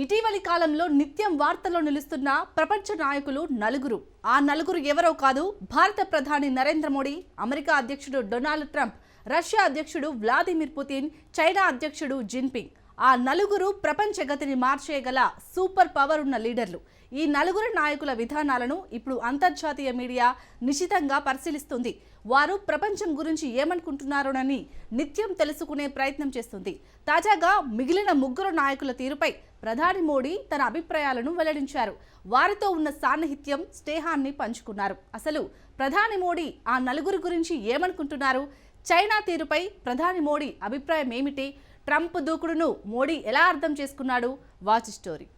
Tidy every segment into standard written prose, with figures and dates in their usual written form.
ఇటీవలి కాలంలో నిత్యం వార్తల్లో నిలుస్తున్న ప్రపంచ నాయకులు నలుగురు. ఆ నలుగురు ఎవరో కాదు, భారత ప్రధాని నరేంద్ర మోడీ, అమెరికా అధ్యక్షుడు డొనాల్డ్ ట్రంప్, రష్యా అధ్యక్షుడు వ్లాదిమిర్ పుతిన్, చైనా అధ్యక్షుడు జిన్పింగ్. ఆ నలుగురు ప్రపంచ గతిని మార్చేయగల సూపర్ పవర్ ఉన్న లీడర్లు. ఈ నలుగురు నాయకుల విధానాలను ఇప్పుడు అంతర్జాతీయ మీడియా నిశితంగా పరిశీలిస్తుంది. వారు ప్రపంచం గురించి ఏమనుకుంటున్నారోనని నిత్యం తెలుసుకునే ప్రయత్నం చేస్తుంది. తాజాగా మిగిలిన ముగ్గురు నాయకుల తీరుపై ప్రధాని మోడీ తన అభిప్రాయాలను వెల్లడించారు. వారితో ఉన్న సాన్నిహిత్యం, స్నేహాన్ని పంచుకున్నారు. అసలు ప్రధాని మోడీ ఆ నలుగురు గురించి ఏమనుకుంటున్నారు? చైనా తీరుపై ప్రధాని మోడీ అభిప్రాయం ఏమిటి? ట్రంప్ దూకుడును మోడీ ఎలా అర్థం చేసుకున్నాడు? Watch story.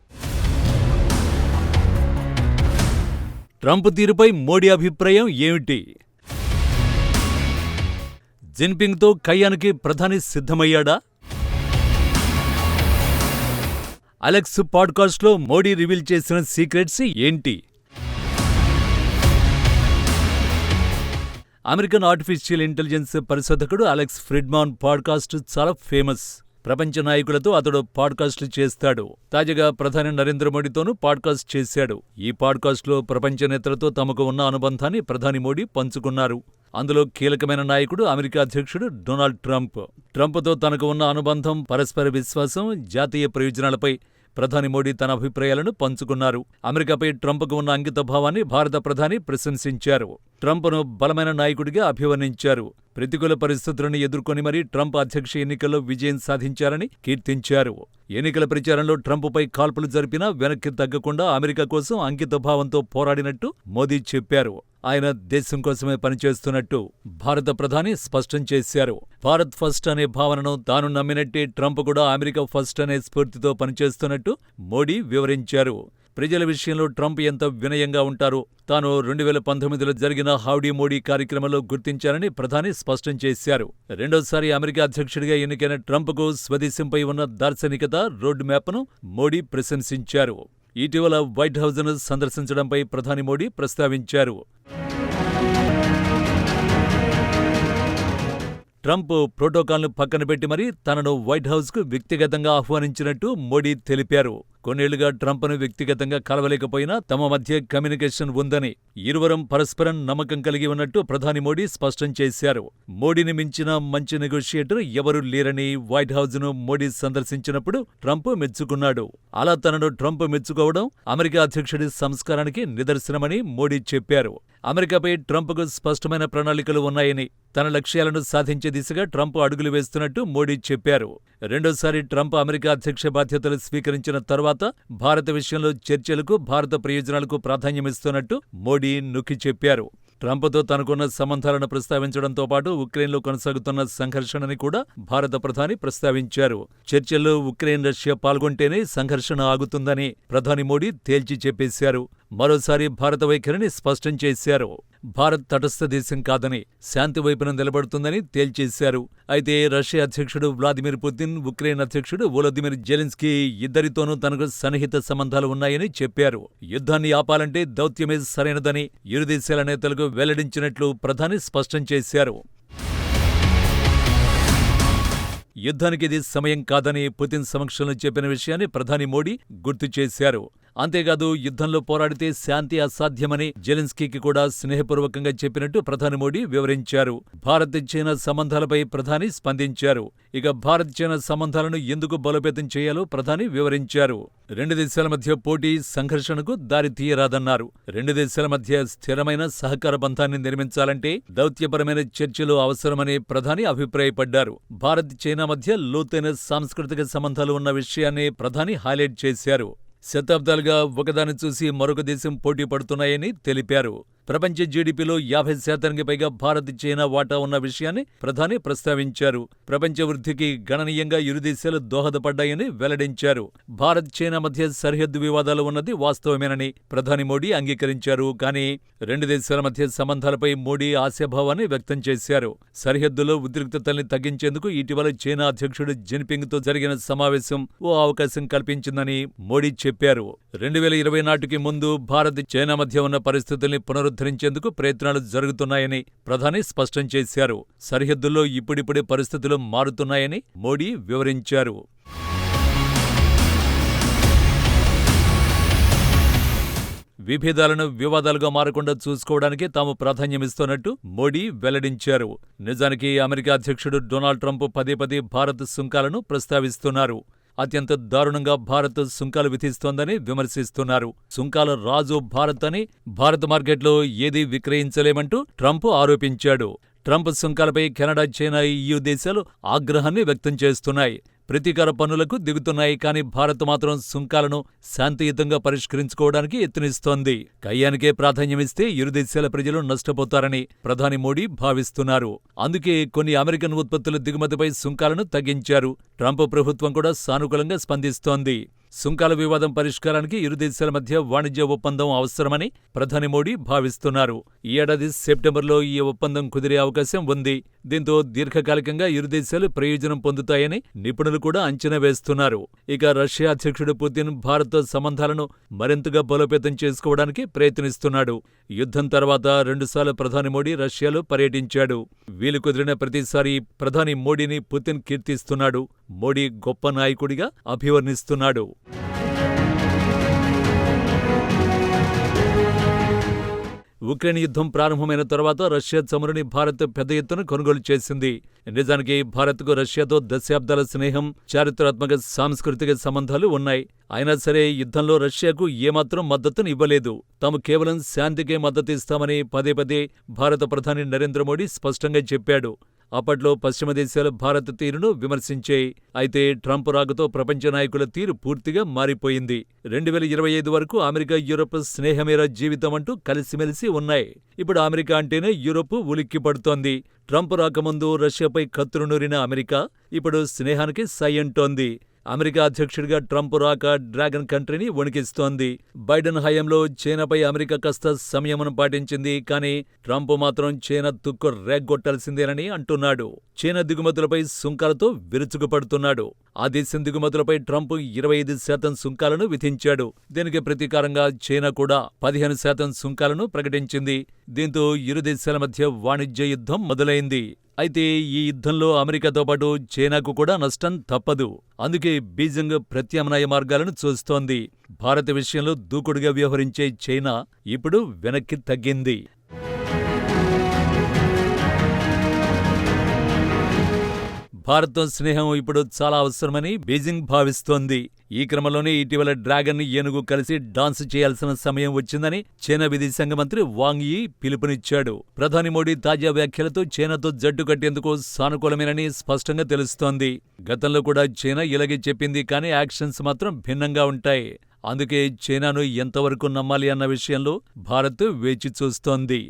ట్రంప్ తీరుపై మోడీ అభిప్రాయం ఏమిటి? జిన్పింగ్తో కయ్యానికి ప్రధాని సిద్ధమయ్యాడా? అలెక్స్ పాడ్కాస్ట్లో మోడీ రివీల్ చేసిన సీక్రెట్స్ ఏంటి? అమెరికన్ ఆర్టిఫిషియల్ ఇంటెలిజెన్స్ పరిశోధకుడు అలెక్స్ ఫ్రిడ్మాన్ పాడ్కాస్ట్ చాలా ఫేమస్. ప్రపంచ నాయకులతో అతడు పాడ్కాస్ట్లు చేస్తాడు. తాజాగా ప్రధాని నరేంద్ర మోడీతోనూ పాడ్కాస్ట్ చేశాడు. ఈ పాడ్కాస్ట్లో ప్రపంచ నేతలతో తమకు ఉన్న అనుబంధాన్ని ప్రధాని మోడీ పంచుకున్నారు. అందులో కీలకమైన నాయకుడు అమెరికా అధ్యక్షుడు డొనాల్డ్ ట్రంప్. ట్రంప్తో తనకు ఉన్న అనుబంధం, పరస్పర విశ్వాసం, జాతీయ ప్రయోజనాలపై ప్రధాని మోడీ తన అభిప్రాయాలను పంచుకున్నారు. అమెరికాపై ట్రంప్కు ఉన్న అంకితభావాన్ని భారత ప్రధాని ప్రశంసించారు. ట్రంప్ను బలమైన నాయకుడిగా అభివర్ణించారు. ప్రతికూల పరిస్థితులను ఎదుర్కొని మరీ ట్రంప్ అధ్యక్ష ఎన్నికల్లో విజయం సాధించారని కీర్తించారు. ఎన్నికల ప్రచారంలో ట్రంప్పై కాల్పులు జరిపినా వెనక్కి తగ్గకుండా అమెరికా కోసం అంకితభావంతో పోరాడినట్టు మోదీ చెప్పారు. ఆయన దేశం కోసమే పనిచేస్తున్నట్టు భారత ప్రధాని స్పష్టం చేశారు. భారత్ ఫస్ట్ అనే భావనను తాను నమ్మినట్టే ట్రంప్ కూడా అమెరికా ఫస్ట్ అనే స్ఫూర్తితో పనిచేస్తున్నట్టు మోడీ వివరించారు. ప్రజల విషయంలో ట్రంప్ ఎంత వినయంగా ఉంటారో తాను 2019లో జరిగిన హౌడీ మోడీ కార్యక్రమంలో గుర్తించారని ప్రధాని స్పష్టం చేశారు. రెండోసారి అమెరికా అధ్యక్షుడిగా ఎన్నికైన ట్రంప్కు స్వదేశంపై ఉన్న దార్శనికత, రోడ్ మ్యాప్ను మోడీ ప్రశంసించారు. ఇటీవల వైట్ హౌజ్ను సందర్శించడంపై ప్రధాని మోడీ ప్రస్తావించారు. ట్రంప్ ప్రోటోకాల్ను పక్కన పెట్టి మరీ తనను వైట్ హౌస్కు వ్యక్తిగతంగా ఆహ్వానించినట్టు మోడీ తెలిపారు. కొన్నేళ్లుగా ట్రంప్ను వ్యక్తిగతంగా కలవలేకపోయినా తమ మధ్య కమ్యూనికేషన్ ఉందని, ఇరువురం పరస్పరం నమ్మకం కలిగి ఉన్నట్టు ప్రధాని మోడీ స్పష్టం చేశారు. మోడీని మించిన మంచి నెగోషియేటర్ ఎవరూ లేరని వైట్ హౌజ్ను మోడీ సందర్శించినప్పుడు ట్రంప్ మెచ్చుకున్నాడు. అలా తనను ట్రంప్ మెచ్చుకోవడం అమెరికా అధ్యక్షుడి సంస్కారానికి నిదర్శనమని మోడీ చెప్పారు. అమెరికాపై ట్రంప్కు స్పష్టమైన ప్రణాళికలు ఉన్నాయని, తన లక్ష్యాలను సాధించే దిశగా ట్రంప్ అడుగులు వేస్తున్నట్టు మోడీ చెప్పారు. రెండోసారి ట్రంప్ అమెరికా అధ్యక్ష బాధ్యతలు స్వీకరించిన తర్వాత భారత విషయంలో చర్చలకు, భారత ప్రయోజనాలకు ప్రాధాన్యమిస్తున్నట్టు మోడీ నొక్కి చెప్పారు. ట్రంప్తో తనకున్న సంబంధాలను ప్రస్తావించడంతో పాటు ఉక్రెయిన్లో కొనసాగుతున్న సంఘర్షణని కూడా భారత ప్రధాని ప్రస్తావించారు. చర్చల్లో ఉక్రెయిన్, రష్యా పాల్గొంటేనే సంఘర్షణ ఆగుతుందని ప్రధాని మోడీ తేల్చి చెప్పేశారు. మరోసారి భారత వైఖరిని స్పష్టం చేశారు. భారత్ తటస్థ దేశం కాదని, శాంతి వైపున నిలబడుతుందని తేల్చేశారు. అయితే రష్యా అధ్యక్షుడు వ్లాదిమిర్ పుతిన్, ఉక్రెయిన్ అధ్యక్షుడు వోలోదిమిర్ జెలెన్స్కీ ఇద్దరితోనూ తనకు సన్నిహిత సంబంధాలు ఉన్నాయని చెప్పారు. యుద్ధాన్ని ఆపాలంటే దౌత్యమే సరైనదని ఇరు దేశాల నేతలకు వెల్లడించినట్లు ప్రధాని స్పష్టం చేశారు. యుద్ధానికి ఇది సమయం కాదని పుతిన్ సమక్షంలో చెప్పిన విషయాన్ని ప్రధాని మోడీ గుర్తు చేశారు. అంతేకాదు, యుద్ధంలో పోరాడితే శాంతి అసాధ్యమని జెలెన్స్కీకి కూడా స్నేహపూర్వకంగా చెప్పినట్టు ప్రధాని మోడీ వివరించారు. భారత్ చైనా సంబంధాలపై ప్రధాని స్పందించారు. ఇక భారత్ చైనా సంబంధాలను ఎందుకు బలోపేతం చేయాలో ప్రధాని వివరించారు. రెండు దేశాల మధ్య పోటీ, సంఘర్షణకు దారి తీయరాదన్నారు. రెండు దేశాల మధ్య స్థిరమైన సహకార బంధాన్ని నిర్మించాలంటే దౌత్యపరమైన చర్చలు అవసరమని ప్రధాని అభిప్రాయపడ్డారు. భారత్ చైనా మధ్య లోతైన సాంస్కృతిక సంబంధాలు ఉన్న విషయాన్ని ప్రధాని హైలైట్ చేశారు. శతాబ్దాలుగా ఒకదాన్ని చూసి మరొక దేశం పోటీ పడుతున్నాయని తెలిపారు. ప్రపంచ జీడీపీలో 50% పైగా భారత్, చైనా వాటా ఉన్న విషయాన్ని ప్రధాని ప్రస్తావించారు. ప్రపంచ వృద్ధికి గణనీయంగా ఇరు దేశాలు దోహదపడ్డాయని వెల్లడించారు. భారత్, చైనా మధ్య సరిహద్దు వివాదాలు ఉన్నది వాస్తవమేనని ప్రధాని మోడీ అంగీకరించారు. కానీ రెండు దేశాల మధ్య సంబంధాలపై మోడీ ఆశాభావాన్ని వ్యక్తం చేశారు. సరిహద్దులో ఉద్రిక్తతల్ని తగ్గించేందుకు ఇటీవల చైనా అధ్యక్షుడు జిన్పింగ్తో జరిగిన సమావేశం ఓ అవకాశం కల్పించిందని మోడీ చెప్పారు. 2020 నాటికి ముందు భారత్, చైనా మధ్య ఉన్న పరిస్థితుల్ని పునరుద్ధరించేందుకు ప్రయత్నాలు జరుగుతున్నాయని ప్రధాని స్పష్టం చేశారు. సరిహద్దుల్లో ఇప్పుడిప్పుడే పరిస్థితులు మారుతున్నాయని మోడీ వివరించారు. విభేదాలను వివాదాలుగా మారకుండా చూసుకోవడానికి తాము ప్రాధాన్యమిస్తున్నట్టు మోడీ వెల్లడించారు. నిజానికి అమెరికా అధ్యక్షుడు డొనాల్డ్ ట్రంప్ పదే పదే భారత్ సుంకాలను ప్రస్తావిస్తున్నారు. అత్యంత దారుణంగా భారత్ సుంకాలు విధిస్తోందని విమర్శిస్తున్నారు. సుంకాల రాజు భారత్ అని, భారత మార్కెట్లో ఏదీ విక్రయించలేమంటూ ట్రంప్ ఆరోపించాడు. ట్రంప్ సుంకాలపై కెనడా, చైనా, EU దేశాలు ఆగ్రహాన్ని వ్యక్తం చేస్తున్నాయి. ప్రతీకార పన్నులకు దిగుతున్నాయి. కానీ భారత్ మాత్రం సుంకాలను శాంతియుతంగా పరిష్కరించుకోవడానికి యత్నిస్తోంది. కయ్యానికే ప్రాధాన్యమిస్తే ఇరు దేశాల ప్రజలు నష్టపోతారని ప్రధాని మోడీ భావిస్తున్నారు. అందుకే కొన్ని అమెరికన్ ఉత్పత్తుల దిగుమతిపై సుంకాలను తగ్గించారు. ట్రంప్ ప్రభుత్వం కూడా సానుకూలంగా స్పందిస్తోంది. సుంకాల వివాదం పరిష్కారానికి ఇరు దేశాల మధ్య వాణిజ్య ఒప్పందం అవసరమని ప్రధాని మోడీ భావిస్తున్నారు. ఈ ఏడాది సెప్టెంబర్లో ఈ ఒప్పందం కుదిరే అవకాశం ఉంది. దీంతో దీర్ఘకాలికంగా ఇరు దేశాలు ప్రయోజనం పొందుతాయని నిపుణులు కూడా అంచనా వేస్తున్నారు. ఇక రష్యా అధ్యక్షుడు పుతిన్ భారత్ సంబంధాలను మరింతగా బలోపేతం చేసుకోవడానికి ప్రయత్నిస్తున్నాడు. యుద్ధం తర్వాత 2 సార్లు ప్రధాని మోడీ రష్యాలో పర్యటించాడు. వీలు కుదిరిన ప్రతిసారి ప్రధాని మోడీని పుతిన్ కీర్తిస్తున్నాడు. మోడీ గొప్ప నాయకుడిగా అభివర్ణిస్తున్నాడు. ఉక్రెయిన్ యుద్ధం ప్రారంభమైన తర్వాత రష్యా చమురుని భారత్ పెద్ద ఎత్తున కొనుగోలు చేసింది. నిజానికి భారత్కు రష్యాతో దశాబ్దాల స్నేహం, చారిత్రాత్మక సాంస్కృతిక సంబంధాలు ఉన్నాయి. అయినా సరే యుద్ధంలో రష్యాకు ఏమాత్రం మద్దతునివ్వలేదు. తాము కేవలం శాంతికే మద్దతిస్తామని పదే పదే భారత ప్రధాని నరేంద్ర మోడీ స్పష్టంగా చెప్పాడు. అప్పట్లో పశ్చిమ దేశాలు భారత్ తీరును విమర్శించాయి. అయితే ట్రంప్ రాకతో ప్రపంచ నాయకుల తీరు పూర్తిగా మారిపోయింది. 2025 వరకు అమెరికా, యూరప్ స్నేహమేరా జీవితం అంటూ కలిసిమెలిసి ఉన్నాయి. ఇప్పుడు అమెరికా అంటేనే యూరప్ ఉలిక్కిపడుతోంది. ట్రంప్ రాకముందు రష్యాపై కత్తులు నూరిన అమెరికా ఇప్పుడు స్నేహానికి సై అంటోంది. అమెరికా అధ్యక్షుడిగా ట్రంప్ రాక డ్రాగన్ కంట్రీని వణికిస్తోంది. బైడెన్ హయాంలో చైనాపై అమెరికా కాస్త సంయమనం పాటించింది. కానీ ట్రంప్ మాత్రం చైనా తుక్కు రేగ్గొట్టాల్సిందేనని అంటున్నాడు. చైనా దిగుమతులపై సుంకాలతో విరుచుకుపడుతున్నాడు. ఆ దేశం దిగుమతులపై ట్రంప్ 25% సుంకాలను విధించాడు. దీనికి ప్రతీకారంగా చైనా కూడా 15% సుంకాలను ప్రకటించింది. దీంతో ఇరు దేశాల మధ్య వాణిజ్య యుద్ధం మొదలైంది. అయితే ఈ యుద్ధంలో అమెరికాతో పాటు చైనాకు కూడా నష్టం తప్పదు. అందుకే బీజింగ్ ప్రత్యామ్నాయ మార్గాలను చూస్తోంది. భారత విషయంలో దూకుడుగా వ్యవహరించే చైనా ఇప్పుడు వెనక్కి తగ్గింది. భారత్తో స్నేహం ఇప్పుడు చాలా అవసరమని బీజింగ్ భావిస్తోంది. ఈ క్రమంలోనే ఇటీవల డ్రాగన్, ఏనుగు కలిసి డాన్స్ చేయాల్సిన సమయం వచ్చిందని చైనా విదేశాంగ మంత్రి వాంగ్ యీ పిలుపునిచ్చాడు. ప్రధాని మోడీ తాజా వ్యాఖ్యలతో చైనాతో జట్టు కట్టేందుకు సానుకూలమేనని స్పష్టంగా తెలుస్తోంది. గతంలో కూడా చైనా ఇలాగే చెప్పింది. కానీ యాక్షన్స్ మాత్రం భిన్నంగా ఉంటాయి. అందుకే చైనాను ఎంతవరకు నమ్మాలి అన్న విషయంలో భారత్ వేచి చూస్తోంది.